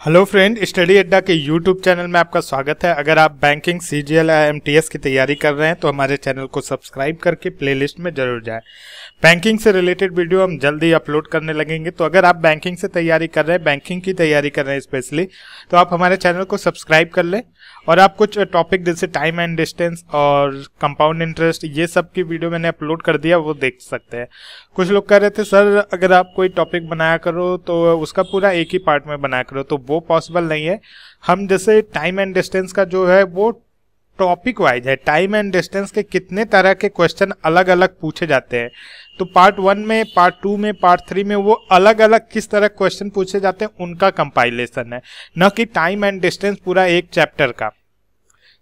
Hello friend, study अड्डा के YouTube channel में आपका स्वागत है। अगर आप बैंकिंग, सीजीएल या एमटीएस की तैयारी कर रहे हैं तो हमारे चैनल को सब्सक्राइब करके प्लेलिस्ट में जरूर जाएं। बैंकिंग से रिलेटेड वीडियो हम जल्दी अपलोड करने लगेंगे, तो अगर आप बैंकिंग से तैयारी कर रहे हैं, बैंकिंग की तैयारी कर रहे हैं स्पेशली, तो आप हमारे चैनल को सब्सक्राइब कर लें। और आप कुछ टॉपिक जैसे टाइम एंड डिस्टेंस और कंपाउंड इंटरेस्ट, ये सब की वीडियो मैंने अपलोड कर दिया, वो देख सकते हैं। कुछ लोग कह रहे थे सर अगर आप कोई टॉपिक बनाया करो तो उसका पूरा एक ही पार्ट में बनाया करो, तो वो पॉसिबल नहीं है। हम जैसे टाइम एंड डिस्टेंस का जो है वो टॉपिक वाइज है। टाइम एंड डिस्टेंस के कितने तरह के क्वेश्चन अलग अलग पूछे जाते हैं, तो पार्ट 1 में, पार्ट 2 में, पार्ट 3 में वो अलग अलग किस तरह क्वेश्चन पूछे जाते हैं उनका कंपाइलेशन है, न कि टाइम एंड डिस्टेंस पूरा एक चैप्टर का।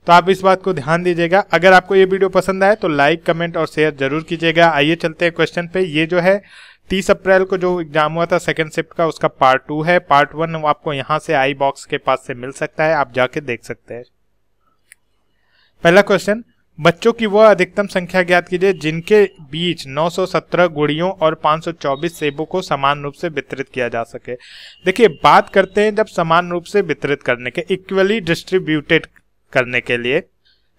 तो आप इस बात को ध्यान दीजिएगा। अगर आपको ये वीडियो पसंद आए तो लाइक, कमेंट और शेयर जरूर कीजिएगा। आइए चलते हैं क्वेश्चन पे। ये जो है 30 अप्रैल को जो एग्जाम हुआ था सेकंड शिफ्ट का, उसका पार्ट 2 है। पार्ट 1 आपको यहाँ से आई बॉक्स के पास से मिल सकता है, आप जाके देख सकते हैं। पहला क्वेश्चन, बच्चों की वह अधिकतम संख्या ज्ञात कीजिए जिनके बीच 917 गुड़ियों और 524 सेबों को समान रूप से वितरित किया जा सके। देखिए, बात करते हैं जब समान रूप से वितरित करने के, इक्वली डिस्ट्रीब्यूटेड करने के लिए,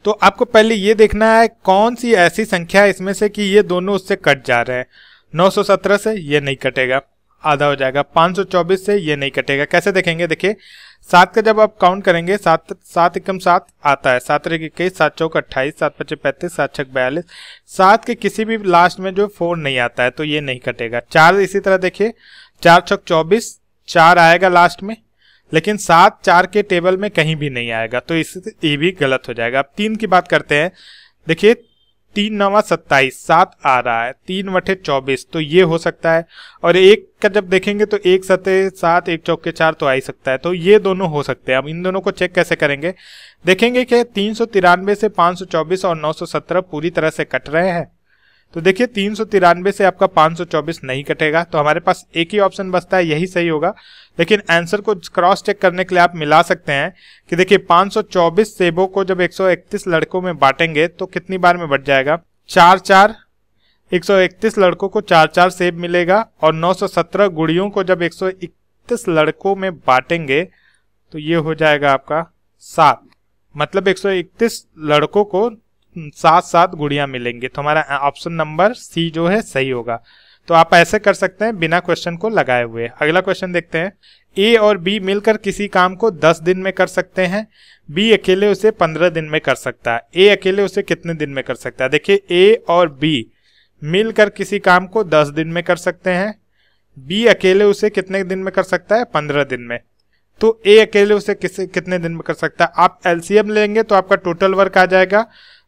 तो आपको पहले ये देखना है कौन सी ऐसी संख्या है इसमें से कि ये दोनों उससे कट जा रहे हैं। 917 से ये नहीं कटेगा, आधा हो जाएगा। 524 से ये नहीं कटेगा। कैसे देखेंगे? देखिए, 7 का जब आप काउंट करेंगे, 7 एकम 7 आता है, 7 3 21, 7 चौक 28, 7 5 35, 7 6 42। 7 के किसी भी लास्ट में जो 4 नहीं आता है तो ये नहीं कटेगा। 4 इसी तरह देखिए, 4 चौक 24, 4 आएगा लास्ट में, लेकिन 7 4 के टेबल में कहीं भी नहीं आएगा, तो इससे ये भी गलत हो जाएगा। अब 3 की बात करते हैं। देखिए, 3 9 27, 7 आ रहा है, 3 बटे 24, तो ये हो सकता है। और 1 का जब देखेंगे तो 1 7 7, 1 चौके 4 तो आ ही सकता है, तो ये दोनों हो सकते हैं। अब इन दोनों को चेक कैसे करेंगे? देखेंगे कि 393 से 524 और 917 पूरी तरह से कट रहे हैं। तो देखिए, 393 से आपका 524 नहीं कटेगा, तो हमारे पास एक ही ऑप्शन बचता है, यही सही होगा। लेकिन आंसर को क्रॉस चेक करने के लिए आप मिला सकते हैं कि देखिए, 524 सेबों को जब 131 लड़कों में बांटेंगे तो कितनी बार में बट जाएगा? 4 4, 131 लड़कों को 4 4 सेब मिलेगा। और 917 गुड़ियों को जब 131 लड़कों में बांटेंगे तो ये हो जाएगा आपका 7, मतलब 131 लड़कों को 7 गुड़ियां मिलेंगी। तो हमारा ऑप्शन नंबर सी जो है सही होगा। तो आप ऐसे कर सकते हैं बिना क्वेश्चन को लगाए हुए। अगला क्वेश्चन देखते हैं। ए और बी मिलकर किसी काम को 10 दिन में कर सकते हैं, बी अकेले उसे 15 दिन में कर सकता है। ए अकेले उसे कितने दिन में कर सकता है? देखिए, ए और बी मिलकर किसी काम को 10 दिन में कर सकते हैं, बी अकेले उसे कितने दिन में कर सकता है? 15 दिन में। तो ए अकेले उसे कितने दिन में कर सकता है? आप एलसीएम लेंगे तो आपका टोटल वर्क आ जाएगा।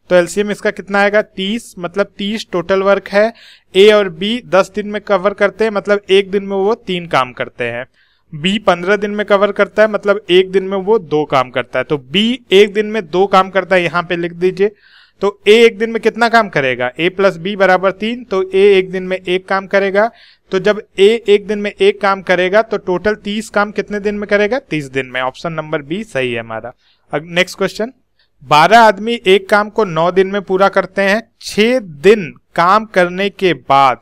तो एलसीएम इसका कितना आएगा? 30, मतलब 30 टोटल वर्क है। ए और बी 10 दिन में कवर करते हैं, मतलब एक दिन में वो 3 काम करते हैं। बी 15 दिन में कवर करता है, मतलब एक दिन में वो 2 काम करता है। तो बी एक दिन में 2 काम करता है, यहाँ पे लिख दीजिए। तो ए एक दिन में कितना काम करेगा? ए प्लस बी बराबर 3, तो ए एक दिन में 1 काम करेगा। तो जब ए एक दिन में 1 काम करेगा तो टोटल 30 काम कितने दिन में करेगा? 30 दिन में। ऑप्शन नंबर बी सही है हमारा। नेक्स्ट क्वेश्चन, 12 आदमी एक काम को 9 दिन में पूरा करते हैं। 6 दिन काम करने के बाद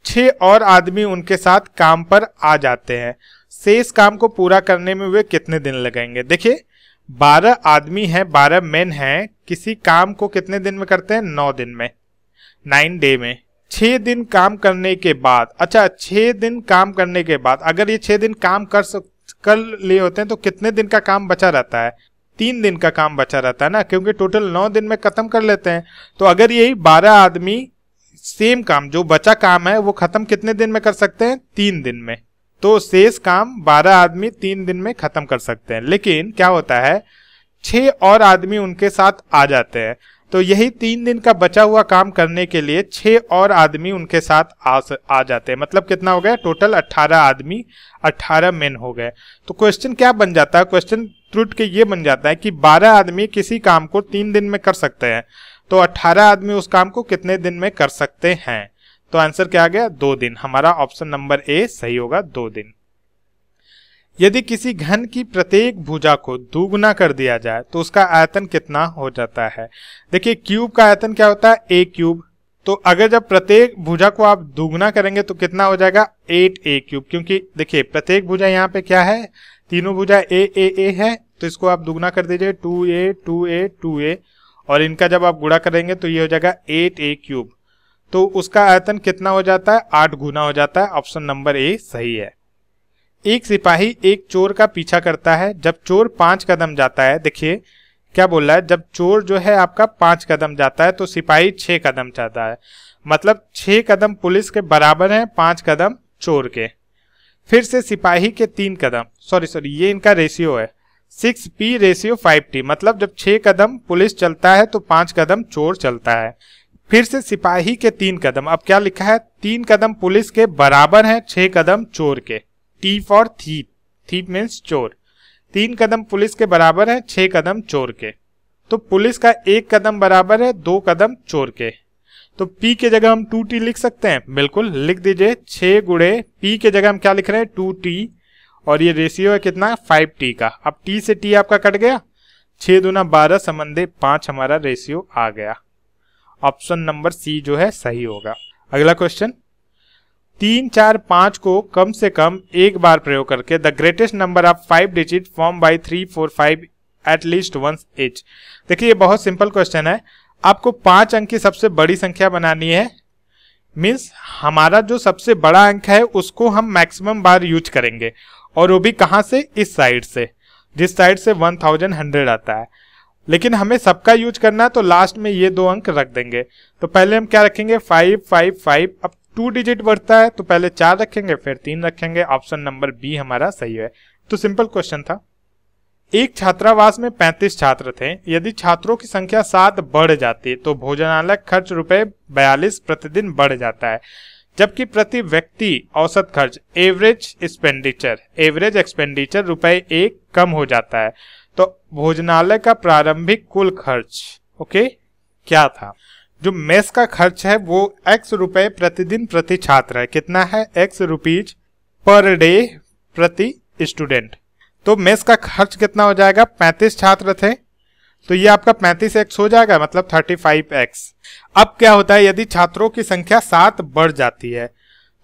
6 और आदमी उनके साथ काम पर आ जाते हैं। शेष काम को पूरा करने में वे कितने दिन लगेंगे? देखिए, 12 आदमी हैं, 12 मेन हैं, किसी काम को कितने दिन में करते हैं? 9 दिन में, 9 डे में। 6 दिन काम करने के बाद, अच्छा 6 दिन काम करने के बाद अगर ये 6 दिन काम कर लिए होते हैं तो कितने दिन का काम बचा रहता है? 3 दिन का काम बचा रहता है ना, क्योंकि टोटल 9 दिन में खत्म कर लेते हैं। तो अगर यही 12 आदमी सेम काम, जो बचा काम है, वो खत्म कितने दिन में कर सकते हैं? 3 दिन में। तो शेष काम 12 आदमी 3 दिन में खत्म कर सकते हैं। लेकिन क्या होता है, 6 और आदमी उनके साथ आ जाते हैं, तो यही 3 दिन का बचा हुआ काम करने के लिए 6 और आदमी उनके साथ आ जाते हैं। मतलब कितना हो गया? टोटल 18 आदमी, 18 मेन हो गए। तो क्वेश्चन क्या बन जाता है? क्वेश्चन त्रुट के ये बन जाता है कि 12 आदमी किसी काम को 3 दिन में कर सकते हैं, तो 18 आदमी उस काम को कितने दिन में कर सकते हैं? तो आंसर क्या आ गया? 2 दिन। हमारा ऑप्शन नंबर ए सही होगा, 2 दिन। यदि किसी घन की प्रत्येक भुजा को दुगुना कर दिया जाए तो उसका आयतन कितना हो जाता है? देखिए, क्यूब का आयतन क्या होता है? ए क्यूब। तो अगर जब प्रत्येक भुजा को आप दुगुना करेंगे तो कितना हो जाएगा? 8a cube. क्योंकि देखिए, प्रत्येक भुजा यहाँ पे क्या है? तीनों भुजा ए है, तो इसको आप दुगना कर दीजिए 2a 2a 2a, और इनका जब आप गुणा करेंगे तो ये हो जाएगा 8a क्यूब। तो उसका आयतन कितना हो जाता है? 8 गुना हो जाता है। ऑप्शन नंबर ए सही है। एक सिपाही एक चोर का पीछा करता है। जब चोर 5 कदम जाता है, देखिए क्या बोल रहा है, जब चोर जो है आपका 5 कदम जाता है तो सिपाही 6 कदम जाता है, मतलब 6 कदम पुलिस के बराबर है 5 कदम चोर के। फिर से सिपाही के 3 कदम, सॉरी ये इनका रेशियो है 6p रेशियो 5t, मतलब जब 6 कदम पुलिस चलता है तो 5 कदम चोर चलता है। फिर से सिपाही के 3 कदम, अब क्या लिखा है, 3 कदम पुलिस के बराबर है 6 कदम चोर के। T फॉर थीप मीन्स चोर। 3 कदम पुलिस के बराबर है 6 कदम चोर के, तो पुलिस का 1 कदम बराबर है 2 कदम चोर के। तो P के जगह हम 2T लिख सकते हैं, बिल्कुल लिख दीजिए। 6 गुणे P के जगह हम क्या लिख रहे हैं 2T, और ये रेशियो है कितना 5T का। अब T से T आपका कट गया, 6 दूना 12 संबंधी 5 हमारा रेशियो आ गया। ऑप्शन नंबर सी जो है सही होगा। अगला क्वेश्चन, 3, 4, 5 को कम से कम एक बार प्रयोग करके the greatest number of 5 digit form by 3, 4, 5 at least once each. देखिए ये बहुत सिंपल क्वेश्चन है। आपको 5 अंक की सबसे बड़ी संख्या बनानी है, मीन्स हमारा जो सबसे बड़ा अंक है उसको हम मैक्सिमम बार यूज करेंगे, और वो भी कहां से, इस साइड से, जिस साइड से 1100 आता है। लेकिन हमें सबका यूज करना है तो लास्ट में ये 2 अंक रख देंगे। तो पहले हम क्या रखेंगे 5 5 5, अब 2 डिजिट बढ़ता है तो पहले 4 रखेंगे फिर 3 रखेंगे। ऑप्शन नंबर बी हमारा सही है। तो सिंपल क्वेश्चन था। एक छात्रावास में 35 छात्र थे। यदि छात्रों की संख्या 7 बढ़ जाती तो भोजनालय खर्च ₹42 प्रतिदिन बढ़ जाता है, जबकि प्रति व्यक्ति औसत खर्च एवरेज एक्सपेंडिचर ₹1 कम हो जाता है, तो भोजनालय का प्रारंभिक कुल खर्च क्या था? जो मेस का खर्च है वो x रुपए प्रतिदिन प्रति छात्र है। कितना है? x रुपीज पर डे प्रति स्टूडेंट। तो मेस का खर्च कितना हो जाएगा? 35 छात्र थे तो ये आपका 35x हो जाएगा, मतलब 35x। अब क्या होता है, यदि छात्रों की संख्या 7 बढ़ जाती है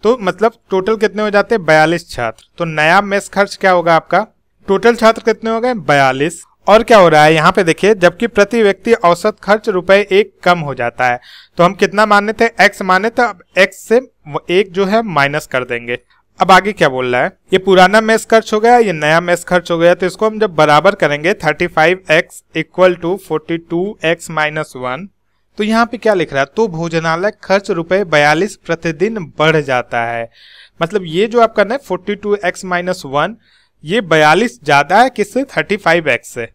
तो मतलब टोटल कितने हो जाते हैं? 42 छात्र। तो नया मेस खर्च क्या होगा आपका? टोटल छात्र कितने हो गए? 42। और क्या हो रहा है यहाँ पे देखिए, जबकि प्रति व्यक्ति औसत खर्च ₹1 कम हो जाता है। तो हम कितना माने थे? x माने थे। अब x से 1 जो है माइनस कर देंगे। अब आगे क्या बोल रहा है, ये पुराना मेस खर्च हो गया, ये नया मेस खर्च हो गया। तो इसको हम जब बराबर करेंगे 35x equal to 42x minus 1, तो यहाँ पे क्या लिख रहा है? तो भोजनालय खर्च ₹42 प्रतिदिन बढ़ जाता है। मतलब ये जो आपका ना 42x माइनस 1, ये 42 ज्यादा है किससे? 35x से।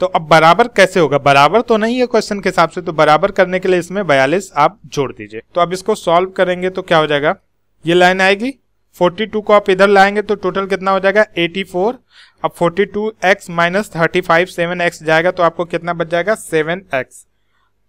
तो अब बराबर कैसे होगा? बराबर तो नहीं है क्वेश्चन के हिसाब से, तो बराबर करने के लिए इसमें 42 आप जोड़ दीजिए। तो अब इसको सॉल्व करेंगे तो क्या हो जाएगा, ये लाइन आएगी, 42 को आप इधर लाएंगे तो टोटल कितना हो जाएगा? 84। अब 42x माइनस 35 7x जाएगा तो आपको कितना बच जाएगा? 7x।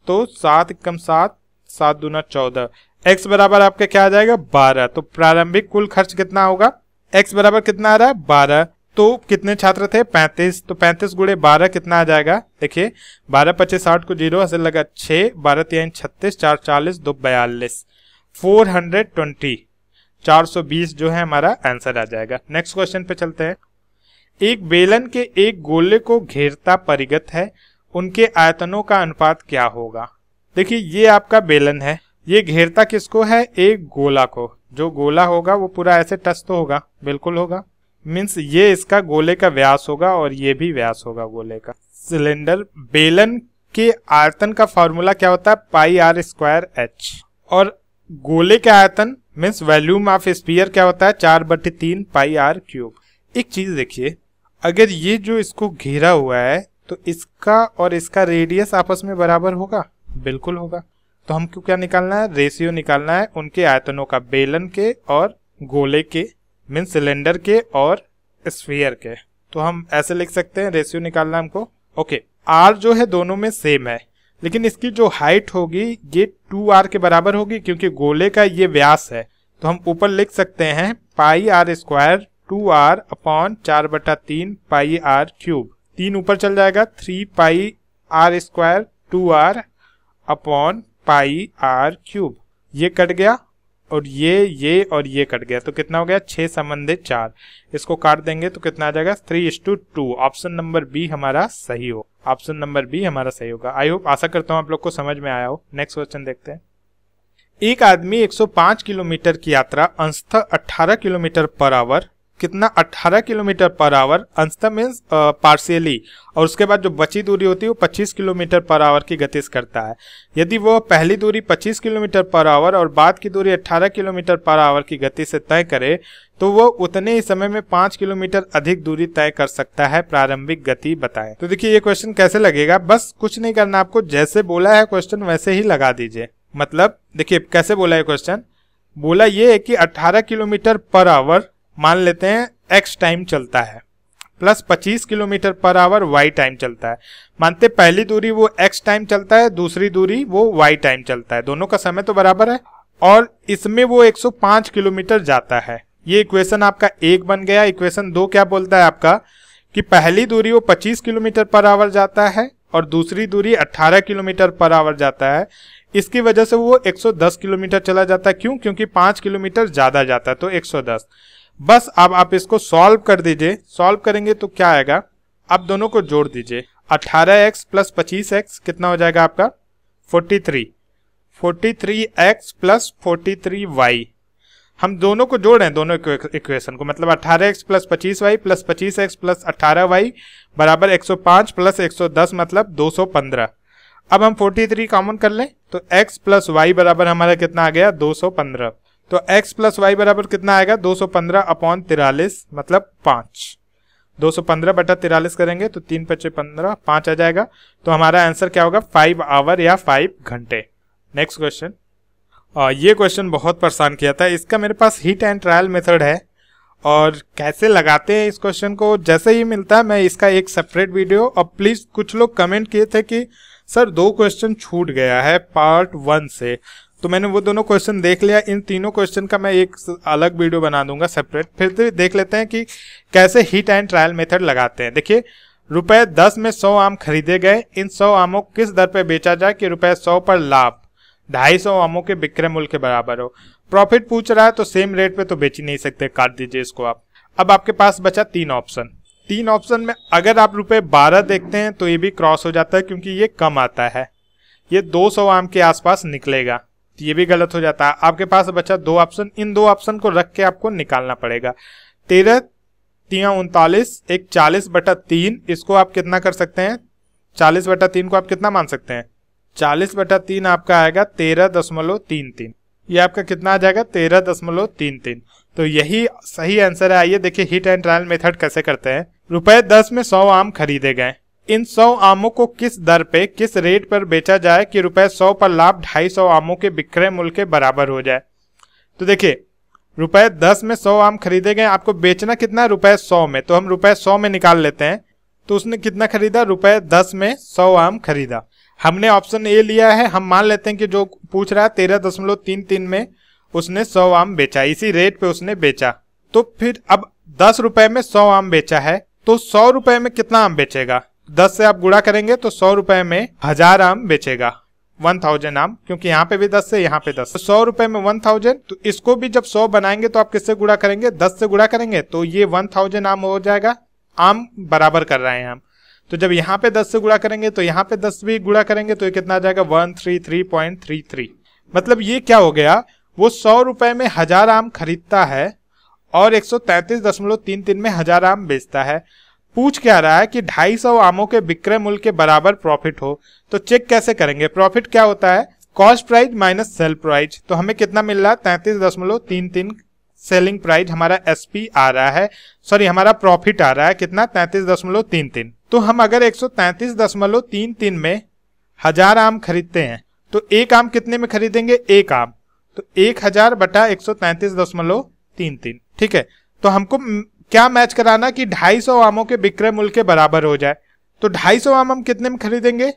तो 7 एकम 7, 7 दूना 14, x बराबर आपका क्या आ जाएगा? 12। तो प्रारंभिक कुल खर्च कितना होगा? x बराबर कितना आ रहा है? 12। तो कितने छात्र थे? 35। तो 35 गुणे 12 कितना आ जाएगा? देखिए 12 25 60 को 0 हंसे लगा 6, 12 3 36, 4 40, 2 42, 420, 420 जो है हमारा आंसर आ जाएगा। नेक्स्ट क्वेश्चन पे चलते हैं। एक बेलन के एक गोले को घेरता परिगत है, उनके आयतनों का अनुपात क्या होगा? देखिए ये आपका बेलन है, ये घेरता किसको है? एक गोला को। जो गोला होगा वो पूरा ऐसे टच तो होगा, बिल्कुल होगा, मीन्स ये इसका गोले का व्यास होगा और ये भी व्यास होगा गोले का। सिलेंडर बेलन के आयतन का फॉर्मूला क्या होता है? πr²h। और गोले के आयतन मीन्स वॉल्यूम ऑफ स्फीयर क्या होता है? 4/3 πr³। एक चीज देखिए, अगर ये जो इसको घेरा हुआ है तो इसका और इसका रेडियस आपस में बराबर होगा, बिल्कुल होगा। तो हमको क्या निकालना है? रेशियो निकालना है उनके आयतनों का, बेलन के और गोले के, मीन्स सिलेंडर के और स्फीयर के। तो हम ऐसे लिख सकते हैं, रेशियो निकालना है हमको। ओके, r जो है दोनों में सेम है, लेकिन इसकी जो हाइट होगी ये 2r के बराबर होगी, क्योंकि गोले का ये व्यास है। तो हम ऊपर लिख सकते हैं πr² 2r अपॉन 4/3 πr³। 3 ऊपर चल जाएगा, 3 πr² 2r अपॉन πr³। ये कट गया और ये और ये कट गया तो कितना हो गया 6 संबंधित 4। इसको काट देंगे तो कितना आ जाएगा 3:2। ऑप्शन नंबर बी हमारा सही हो, ऑप्शन नंबर बी हमारा सही होगा। आई होप, आशा करता हूँ आप लोग को समझ में आया हो। नेक्स्ट क्वेश्चन देखते हैं। एक आदमी 105 किलोमीटर की यात्रा अंशतः 18 किलोमीटर पर आवर, कितना 18 किलोमीटर पर आवर अंशतः मीन्स पार्शियली, और उसके बाद जो बची दूरी होती है वो 25 किलोमीटर पर आवर की गति से करता है। यदि वो पहली दूरी 25 किलोमीटर पर आवर और बाद की दूरी 18 किलोमीटर पर आवर की गति से तय करे तो वो उतने ही समय में 5 किलोमीटर अधिक दूरी तय कर सकता है। प्रारंभिक गति बताएं। तो देखिए ये क्वेश्चन कैसे लगेगा, बस कुछ नहीं करना आपको, जैसे बोला है क्वेश्चन वैसे ही लगा दीजिए। मतलब देखिए कैसे बोला है क्वेश्चन, बोला ये है कि 18 किलोमीटर पर आवर मान लेते हैं x टाइम चलता है, plus 25 kilometre per hour y time चलता है। मानते पहली दूरी वो x टाइम चलता है, दूसरी दूरी वो y टाइम चलता है, दोनों का समय तो बराबर है, और इसमें वो 105 किलोमीटर जाता है। ये इक्वेशन आपका 1 बन गया। इक्वेशन 2 क्या बोलता है आपका कि पहली दूरी वो 25 किलोमीटर पर आवर जाता है और दूसरी दूरी 18 किलोमीटर पर आवर जाता है। इसकी वजह से वो 110 किलोमीटर चला जाता है। क्यों? क्योंकि 5 किलोमीटर ज्यादा जाता है, तो 110। बस अब आप इसको सॉल्व कर दीजिए। सॉल्व करेंगे तो क्या आएगा, आप दोनों को जोड़ दीजिए। 18x प्लस 25x कितना हो जाएगा आपका 43, 43x प्लस 43y। हम दोनों को जोड़ रहे हैं, दोनों इक्वेशन को, मतलब 18x plus 25y plus 25x plus 18y बराबर 105 प्लस 110 मतलब 215। अब हम 43 कॉमन कर लें तो x प्लस y बराबर हमारा कितना आ गया 215। तो x प्लस वाई बराबर कितना आएगा 215 अपॉन 43 मतलब 5। 215 बटा 43 करेंगे तो 3 × 5 = 15, 5 आ जाएगा। तो हमारा आंसर क्या होगा 5 आवर या 5 घंटे। Next question. ये क्वेश्चन बहुत परेशान किया था। इसका मेरे पास हिट एंड ट्रायल मेथड है और कैसे लगाते हैं इस क्वेश्चन को जैसे ही मिलता है मैं इसका एक सेपरेट वीडियो। और प्लीज कुछ लोग कमेंट किए थे कि सर 2 क्वेश्चन छूट गया है पार्ट 1 से, तो मैंने वो दोनों क्वेश्चन देख लिया। इन तीनों क्वेश्चन का मैं एक अलग वीडियो बना दूंगा सेपरेट। फिर देख लेते हैं कि कैसे हिट एंड ट्रायल मेथड लगाते हैं। देखिए रुपए 10 में 100 आम खरीदे गए, इन 100 आमों को किस दर पे बेचा जाए कि रुपए 100 पर लाभ 250 आमों के विक्रय मूल्य के बराबर हो। प्रॉफिट पूछ रहा है तो सेम रेट पे तो बेच ही नहीं सकते, काट दीजिए इसको आप। अब आपके पास बचा 3 ऑप्शन। 3 ऑप्शन में अगर आप रुपए 12 देखते हैं तो ये भी क्रॉस हो जाता है क्योंकि ये कम आता है, ये 200 आम के आसपास निकलेगा, तो ये भी गलत हो जाता है। आपके पास बचा 2 ऑप्शन, इन 2 ऑप्शन को रख के आपको निकालना पड़ेगा। 13 × 39 एक 40/3, इसको आप कितना कर सकते हैं 40/3 को आप कितना मान सकते हैं 40/3 आपका आएगा 13.33। ये आपका कितना आ जाएगा 13.33। तो यही सही आंसर है। आइए देखिए हिट एंड ट्रायल मेथड कैसे करते हैं। रुपए 10 में 100 आम खरीदे गए, इन 100 आमों को किस दर पे किस रेट पर बेचा जाए कि रुपए 100 पर लाभ 250 आमों के विक्रय मूल्य के बराबर हो जाए। तो देखिए रुपए 10 में 100 आम खरीदे गए, आपको बेचना कितना है रुपए 100 में, तो हम रुपए 100 में निकाल लेते हैं। तो उसने कितना खरीदा रुपए 10 में 100 आम खरीदा। हमने ऑप्शन ए लिया है, हम मान लेते हैं कि जो पूछ रहा है 13.33 में उसने 100 आम बेचा, इसी रेट पे उसने बेचा। तो फिर अब 10 रुपए में 100 आम बेचा है तो 100 रुपए में कितना आम बेचेगा, 10 से आप गुणा करेंगे तो 100 रुपए में 1000 आम बेचेगा, 1000 आम, क्योंकि यहाँ पे भी 10 से यहाँ पे 10, तो 100 रुपए में 1000। तो इसको भी जब 100 बनाएंगे तो आप किससे गुणा करेंगे 10 से गुणा करेंगे, तो ये 1000 आम हो जाएगा। आम बराबर कर रहे हैं हम, तो जब यहाँ पे 10 से गुणा करेंगे तो यहाँ पे 10 भी गुणा करेंगे तो ये कितना आ जाएगा 133.33। मतलब ये क्या हो गया, वो 100 रुपए में 1000 आम खरीदता है और 133.33 में 1000 आम बेचता है। पूछ क्या रहा है कि 250 आमों के विक्रय मूल्य के बराबर प्रॉफिट हो। तो चेक कैसे करेंगे, प्रॉफिट क्या होता है cost price minus sale price. तो हमें कितना मिल रहा है 33.33 सेलिंग प्राइस, हमारा एसपी आ रहा है, सॉरी हमारा प्रॉफिट आ रहा है कितना 33.33। तो हम अगर 133.33 में 1000 आम खरीदते हैं तो एक आम कितने में खरीदेंगे, एक आम, तो 1000 बटा 133.33। ठीक है, तो हमको क्या मैच कराना कि 250 आमों के विक्रय मूल्य के बराबर हो जाए। तो 250 आम हम कितने में खरीदेंगे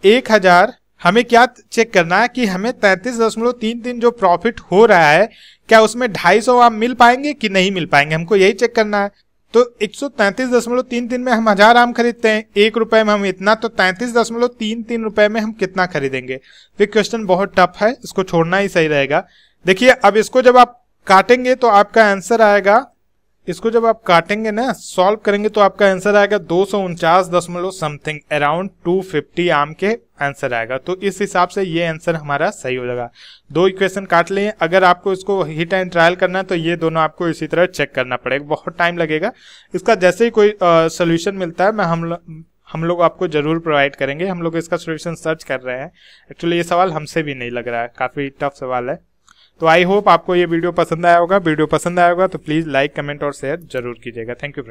1000। हमें क्या चेक करना है कि हमें 33.33 जो प्रॉफिट हो रहा है क्या उसमें 250 आम मिल पाएंगे कि नहीं मिल पाएंगे, हमको यही चेक करना है। तो 133.33 में हम 1000 आम खरीदते हैं, 1 रुपए में हम इतना, तो 33.33 रुपए में हम कितना खरीदेंगे। तो क्वेश्चन बहुत टफ है, इसको छोड़ना ही सही रहेगा। देखिए अब इसको जब आप काटेंगे तो आपका आंसर आएगा, इसको जब आप काटेंगे ना, सॉल्व करेंगे तो आपका आंसर आएगा 249 दशमलव समथिंग, अराउंड 250 आम के आंसर आएगा। तो इस हिसाब से ये आंसर हमारा सही हो जाएगा। दो इक्वेशन काट लिए। अगर आपको इसको हिट एंड ट्रायल करना है तो ये दोनों आपको इसी तरह चेक करना पड़ेगा, बहुत टाइम लगेगा। इसका जैसे ही कोई सोल्यूशन मिलता है हम लोग आपको जरूर प्रोवाइड करेंगे। हम लोग इसका सोल्यूशन सर्च कर रहे हैं। एक्चुअली ये सवाल हमसे भी नहीं लग रहा है, काफी टफ सवाल है। तो आई होप आपको ये वीडियो पसंद आया होगा। वीडियो पसंद आया होगा तो प्लीज लाइक, कमेंट और शेयर जरूर कीजिएगा। Thank you.